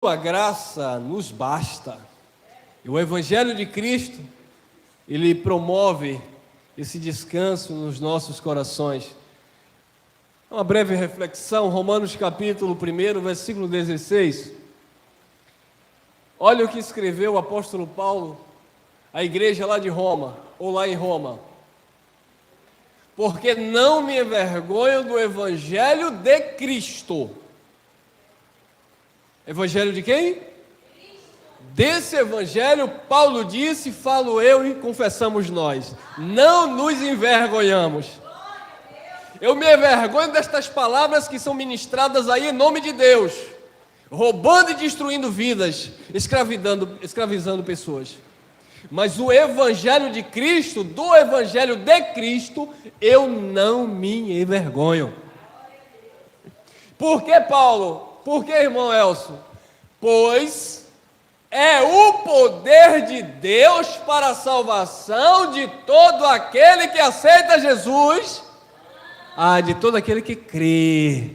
A graça nos basta. E o Evangelho de Cristo, ele promove esse descanso nos nossos corações. Uma breve reflexão, Romanos capítulo 1, versículo 16. Olha o que escreveu o apóstolo Paulo à igreja lá de Roma, ou lá em Roma. Porque não me envergonho do Evangelho de Cristo. Evangelho de quem? Cristo. Desse Evangelho, Paulo disse, falo eu e confessamos nós. Não nos envergonhamos. Eu me envergonho destas palavras que são ministradas aí em nome de Deus, roubando e destruindo vidas, escravizando pessoas. Mas o Evangelho de Cristo, do Evangelho de Cristo, eu não me envergonho. Por que, Paulo? Por que, irmão Elcio? Pois é o poder de Deus para a salvação de todo aquele que aceita Jesus, de todo aquele que crê.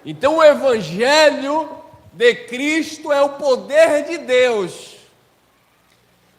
Então o Evangelho de Cristo é o poder de Deus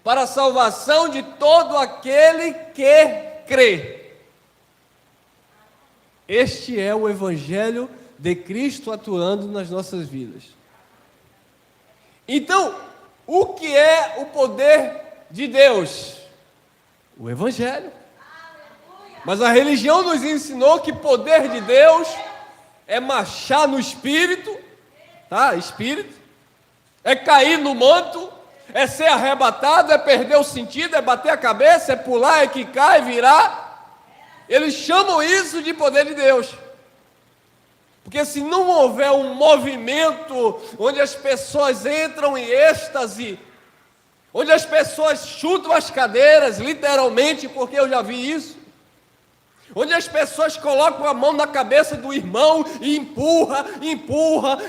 para a salvação de todo aquele que crê. Este é o Evangelho de Cristo atuando nas nossas vidas. Então, o que é o poder de Deus? O Evangelho. Mas a religião nos ensinou que poder de Deus é marchar no Espírito, Espírito, é cair no manto, é ser arrebatado, é perder o sentido, é bater a cabeça, é pular, é quicar, é virar. Eles chamam isso de poder de Deus. Porque se não houver um movimento onde as pessoas entram em êxtase, onde as pessoas chutam as cadeiras, literalmente, porque eu já vi isso, onde as pessoas colocam a mão na cabeça do irmão e empurra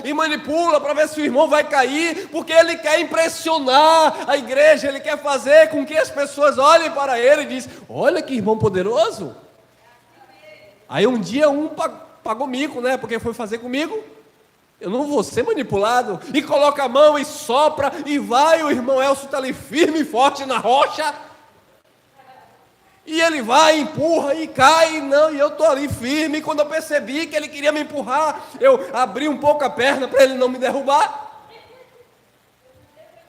e manipula para ver se o irmão vai cair, porque ele quer impressionar a igreja, ele quer fazer com que as pessoas olhem para ele e dizem, olha que irmão poderoso. Aí um dia pagou mico, porque foi fazer comigo. Eu não vou ser manipulado. E coloca a mão e sopra e vai. O irmão Elcio está ali firme e forte na rocha. E ele vai, empurra e cai. E eu estou ali firme. Quando eu percebi que ele queria me empurrar, eu abri um pouco a perna para ele não me derrubar.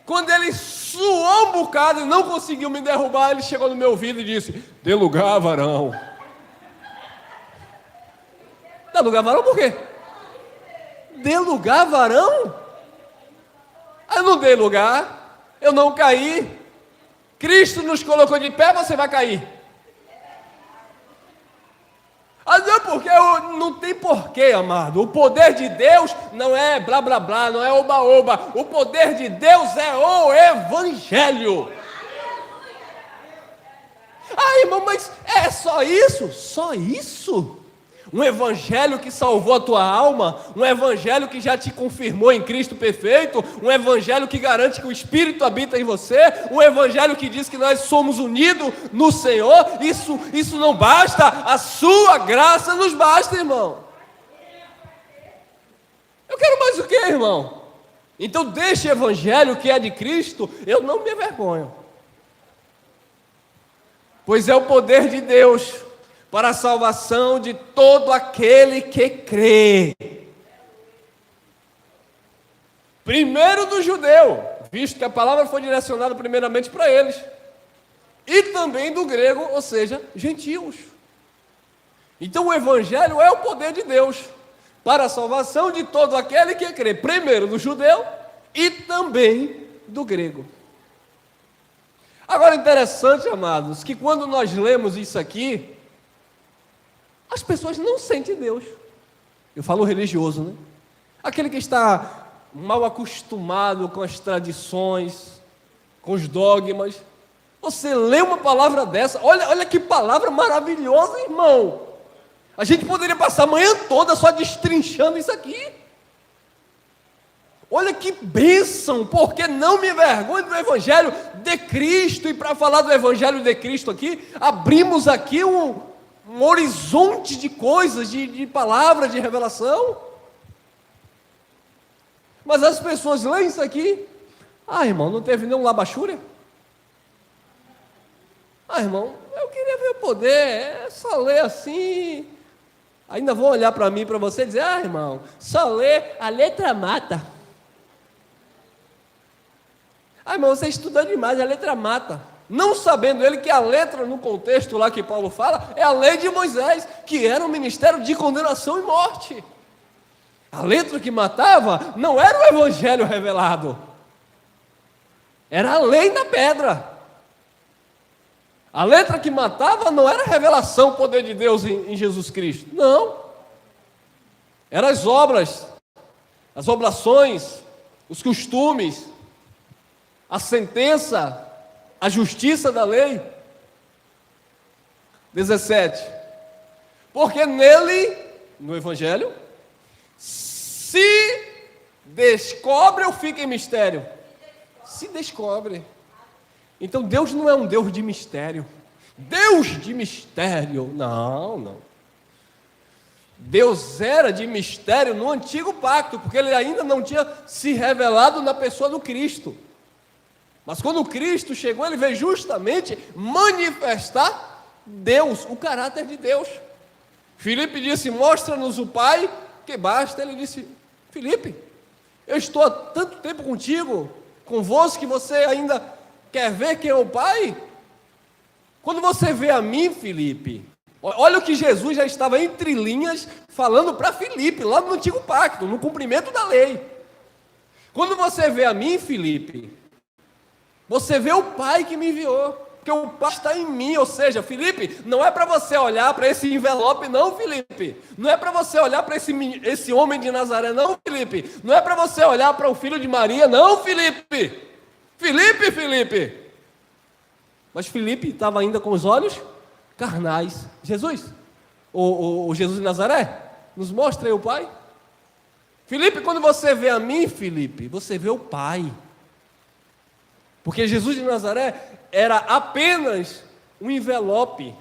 Quando ele suou um bocado e não conseguiu me derrubar, ele chegou no meu ouvido e disse, dê lugar, varão. Dá lugar, varão, por quê? Dê lugar, varão? Eu não dei lugar, eu não caí. Cristo nos colocou de pé, você vai cair. Não, porque não tem porquê, amado. O poder de Deus não é blá blá blá, não é oba oba. O poder de Deus é o Evangelho. Irmão, mas é só isso? Só isso? Um Evangelho que salvou a tua alma, um Evangelho que já te confirmou em Cristo perfeito, um Evangelho que garante que o Espírito habita em você, um Evangelho que diz que nós somos unidos no Senhor. Isso não basta, a sua graça nos basta, irmão. Eu quero mais o que, irmão? Então deste Evangelho que é de Cristo, eu não me envergonho, pois é o poder de Deus para a salvação de todo aquele que crê. Primeiro do judeu, visto que a palavra foi direcionada primeiramente para eles, e também do grego, ou seja, gentios. Então o Evangelho é o poder de Deus para a salvação de todo aquele que crê, primeiro do judeu e também do grego. Agora, interessante, amados, que quando nós lemos isso aqui, as pessoas não sentem Deus. Eu falo religioso, Aquele que está mal acostumado com as tradições, com os dogmas. Você lê uma palavra dessa, olha que palavra maravilhosa, irmão. A gente poderia passar a manhã toda só destrinchando isso aqui. Olha que bênção, porque não me envergonho do Evangelho de Cristo. E para falar do Evangelho de Cristo aqui, abrimos aqui um horizonte de coisas, de palavras, de revelação. Mas as pessoas leem isso aqui, irmão, não teve nenhum labachúria? Irmão, eu queria ver o poder, é só ler assim. Ainda vão olhar para mim, para você e dizer, irmão, só ler, a letra mata. Irmão, você estudou demais, a letra mata. Não sabendo ele que a letra, no contexto lá que Paulo fala, é a lei de Moisés, que era um ministério de condenação e morte. A letra que matava não era o evangelho revelado, era a lei na pedra. A letra que matava não era a revelação, o poder de Deus em Jesus Cristo, não. Eram as obras, as oblações, os costumes, a sentença, a justiça da lei. 17. Porque nele, no evangelho, se descobre ou fica em mistério? Se descobre. Então Deus não é um Deus de mistério. Deus de mistério, não. Deus era de mistério no antigo pacto, porque ele ainda não tinha se revelado na pessoa do Cristo. Mas quando Cristo chegou, ele veio justamente manifestar Deus, o caráter de Deus. Filipe disse, mostra-nos o Pai, que basta. Ele disse, Filipe, eu estou há tanto tempo convosco, que você ainda quer ver quem é o Pai? Quando você vê a mim, Filipe, olha o que Jesus já estava entre linhas falando para Filipe, lá no antigo pacto, no cumprimento da lei. Quando você vê a mim, Filipe, você vê o Pai que me enviou, porque o Pai está em mim. Ou seja, Filipe, não é para você olhar para esse envelope, não, Filipe. Não é para você olhar para esse homem de Nazaré, não, Filipe. Não é para você olhar para o filho de Maria, não, Filipe. Filipe. Mas Filipe estava ainda com os olhos carnais. Jesus, o Jesus de Nazaré, nos mostra aí o Pai. Filipe, quando você vê a mim, Filipe, você vê o Pai. Porque Jesus de Nazaré era apenas um envelope,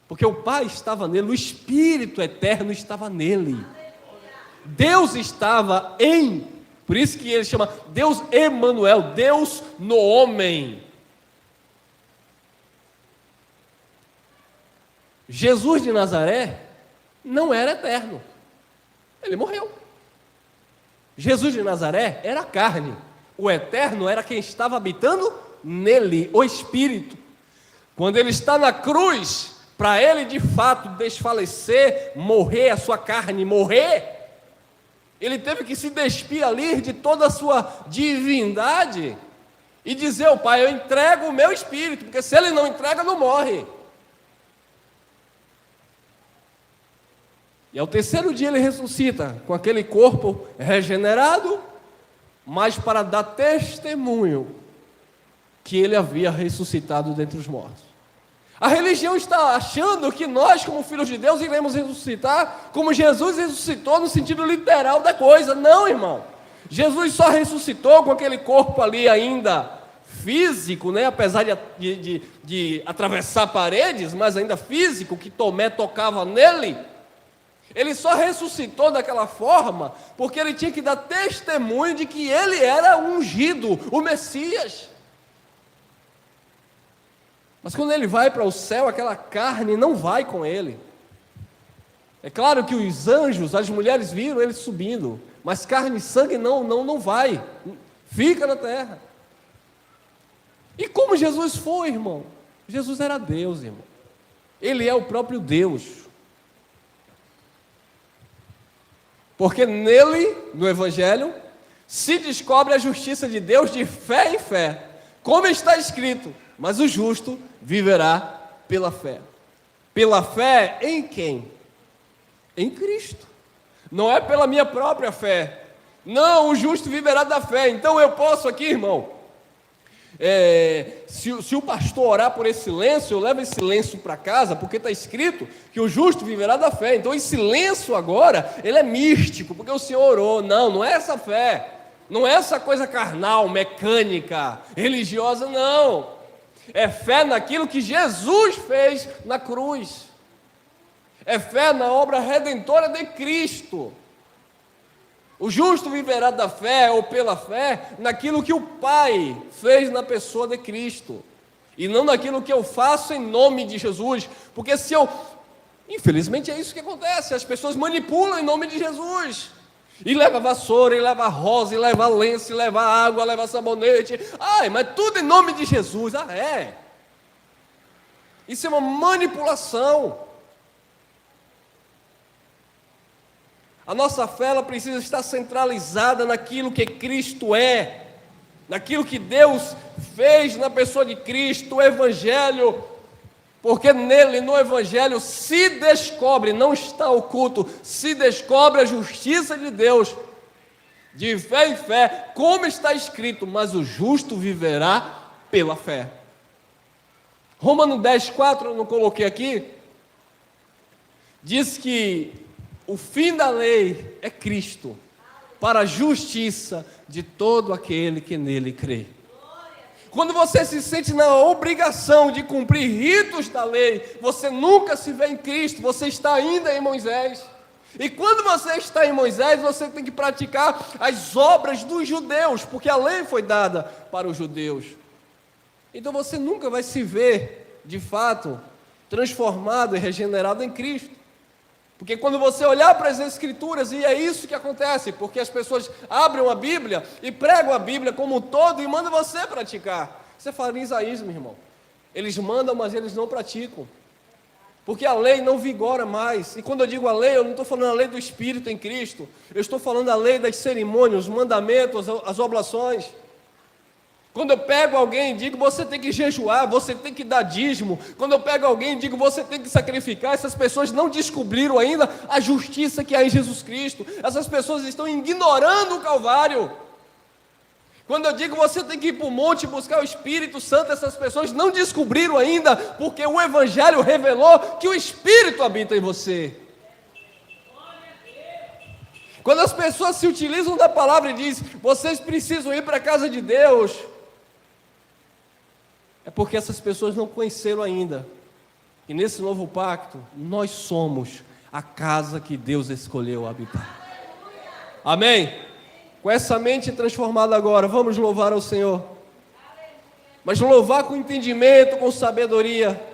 porque o Pai estava nele, o Espírito eterno estava nele. Deus estava por isso que ele chama Deus Emanuel, Deus no homem. Jesus de Nazaré não era eterno, ele morreu. Jesus de Nazaré era carne. O eterno era quem estava habitando nele, o Espírito. Quando ele está na cruz, para ele de fato desfalecer, morrer, a sua carne morrer, ele teve que se despir ali de toda a sua divindade e dizer ao Pai, eu entrego o meu Espírito, porque se ele não entrega, não morre. E ao terceiro dia ele ressuscita com aquele corpo regenerado, mas para dar testemunho que ele havia ressuscitado dentre os mortos. A religião está achando que nós, como filhos de Deus, iremos ressuscitar como Jesus ressuscitou no sentido literal da coisa. Não, irmão. Jesus só ressuscitou com aquele corpo ali ainda físico, né? Apesar de atravessar paredes, mas ainda físico, que Tomé tocava nele. Ele só ressuscitou daquela forma porque ele tinha que dar testemunho de que ele era o ungido, o Messias. Mas quando ele vai para o céu, aquela carne não vai com ele. É claro que os anjos, as mulheres viram ele subindo, mas carne e sangue não vai, fica na terra. E como Jesus foi, irmão? Jesus era Deus, irmão. Ele é o próprio Deus. Porque nele, no Evangelho, se descobre a justiça de Deus de fé em fé, como está escrito, mas o justo viverá pela fé. Pela fé em quem? Em Cristo. Não é pela minha própria fé. Não, o justo viverá da fé. Então eu posso aqui, irmão, se o pastor orar por esse lenço, eu levo esse lenço para casa, porque está escrito que o justo viverá da fé. Então esse lenço agora, ele é místico, porque o Senhor orou. Não é essa fé, não é essa coisa carnal, mecânica, religiosa, não. É fé naquilo que Jesus fez na cruz. É fé na obra redentora de Cristo. O justo viverá da fé ou pela fé naquilo que o Pai fez na pessoa de Cristo, e não naquilo que eu faço em nome de Jesus, porque se eu... Infelizmente é isso que acontece, as pessoas manipulam em nome de Jesus, e leva vassoura, e leva rosa, e leva lenço, e leva água, leva sabonete, mas tudo em nome de Jesus. Isso é uma manipulação. A nossa fé, ela precisa estar centralizada naquilo que Cristo é, naquilo que Deus fez na pessoa de Cristo, o Evangelho, porque nele, no Evangelho, se descobre, não está oculto, se descobre a justiça de Deus, de fé em fé, como está escrito, mas o justo viverá pela fé. Romanos 10:4, eu não coloquei aqui, diz que o fim da lei é Cristo, para a justiça de todo aquele que nele crê. Quando você se sente na obrigação de cumprir ritos da lei, você nunca se vê em Cristo, você está ainda em Moisés. E quando você está em Moisés, você tem que praticar as obras dos judeus, porque a lei foi dada para os judeus. Então você nunca vai se ver, de fato, transformado e regenerado em Cristo. Porque quando você olhar para as Escrituras, e é isso que acontece, porque as pessoas abrem a Bíblia e pregam a Bíblia como um todo e mandam você praticar. Isso é farisaísmo, irmão. Eles mandam, mas eles não praticam. Porque a lei não vigora mais. E quando eu digo a lei, eu não estou falando a lei do Espírito em Cristo. Eu estou falando a lei das cerimônias, os mandamentos, as oblações. Quando eu pego alguém e digo, você tem que jejuar, você tem que dar dízimo. Quando eu pego alguém e digo, você tem que sacrificar, essas pessoas não descobriram ainda a justiça que há em Jesus Cristo. Essas pessoas estão ignorando o Calvário. Quando eu digo, você tem que ir para o monte buscar o Espírito Santo, essas pessoas não descobriram ainda, porque o Evangelho revelou que o Espírito habita em você. Quando as pessoas se utilizam da palavra e dizem, vocês precisam ir para a casa de Deus, é porque essas pessoas não conheceram ainda. E nesse novo pacto, nós somos a casa que Deus escolheu habitar. Amém? Com essa mente transformada agora, vamos louvar ao Senhor. Mas louvar com entendimento, com sabedoria,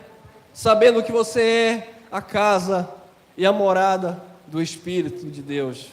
sabendo que você é a casa e a morada do Espírito de Deus.